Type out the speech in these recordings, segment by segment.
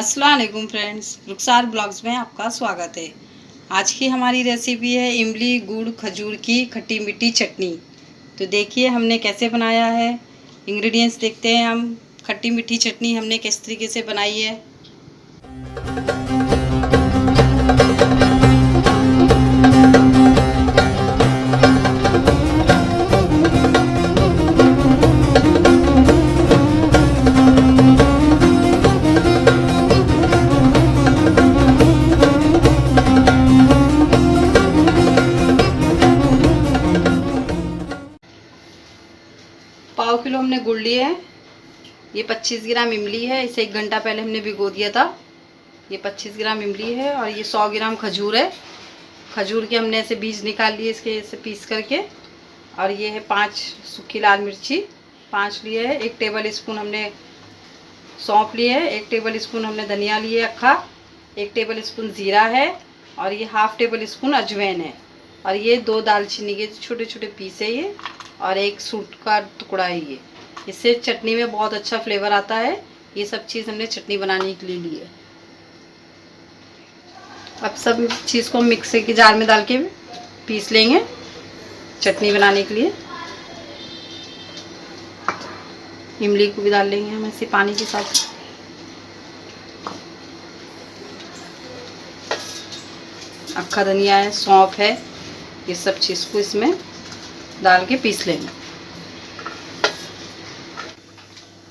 अस्सलाम वालेकुम फ्रेंड्स, रुखसार ब्लॉग्स में आपका स्वागत है। आज की हमारी रेसिपी है इमली गुड़ खजूर की खट्टी मीठी चटनी। तो देखिए हमने कैसे बनाया है। इंग्रेडिएंट्स देखते हैं हम। खट्टी मीठी चटनी हमने किस तरीके से बनाई है। पाव किलो हमने गुड़ लिए है। ये 25 ग्राम इमली है। इसे 1 घंटा पहले हमने भिगो दिया था। ये 25 ग्राम इमली है और ये 100 ग्राम खजूर है। खजूर के हमने ऐसे बीज निकाल लिए इसके, ऐसे पीस करके। और ये है 5 सूखी लाल मिर्ची 5 लिए है। 1 टेबल स्पून हमने सौंफ लिए है। 1 टेबल स्पून हमने धनिया लिए अक्खा। 1 टेबल स्पून ज़ीरा है और ये हाफ़ टेबल स्पून अजवाइन है। और ये 2 दालचीनी के छोटे छोटे पीस है ये, और 1 सूंठ का टुकड़ा है ये। इससे चटनी में बहुत अच्छा फ्लेवर आता है। ये सब चीज़ हमने चटनी बनाने के लिए ली है। अब सब चीज़ को मिक्सी के जार में डाल के पीस लेंगे चटनी बनाने के लिए। इमली को भी डाल लेंगे हम ऐसे पानी के साथ। अक्खा धनिया है, सौंफ है, ये सब चीज़ को इसमें डाल के पीस लेंगे।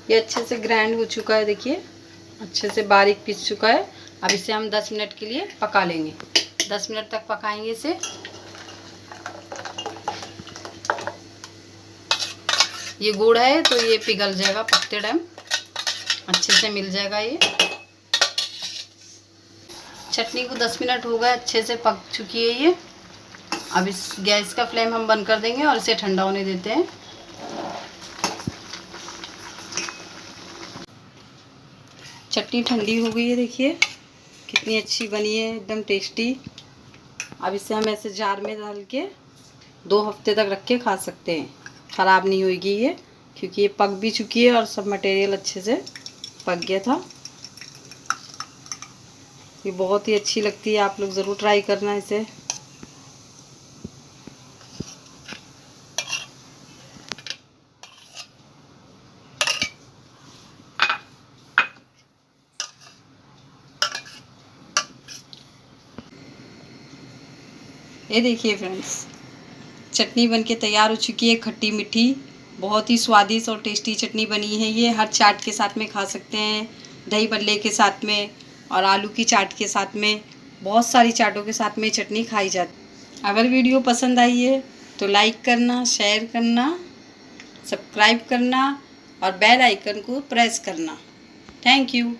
ये अच्छे से ग्राइंड हो चुका है, देखिए अच्छे से बारीक पीस चुका है। अब इसे हम 10 मिनट के लिए पका लेंगे। 10 मिनट तक पकाएंगे इसे। ये गुड़ है तो ये पिघल जाएगा, पकते टाइम अच्छे से मिल जाएगा ये। चटनी को 10 मिनट हो गए, अच्छे से पक चुकी है ये। अब इस गैस का फ्लेम हम बंद कर देंगे और इसे ठंडा होने देते हैं। चटनी ठंडी हो गई है, देखिए कितनी अच्छी बनी है, एकदम टेस्टी। अब इसे हम ऐसे जार में डाल के 2 हफ्ते तक रख के खा सकते हैं। ख़राब नहीं होगी ये, क्योंकि ये पक भी चुकी है और सब मटेरियल अच्छे से पक गया था। ये बहुत ही अच्छी लगती है, आप लोग ज़रूर ट्राई करना इसे। ये देखिए फ्रेंड्स, चटनी बनके तैयार हो चुकी है। खट्टी मीठी बहुत ही स्वादिष्ट और टेस्टी चटनी बनी है ये। हर चाट के साथ में खा सकते हैं, दही बल्ले के साथ में और आलू की चाट के साथ में, बहुत सारी चाटों के साथ में चटनी खाई जाती। अगर वीडियो पसंद आई है तो लाइक करना, शेयर करना, सब्सक्राइब करना और बेल आइकन को प्रेस करना। Thank you.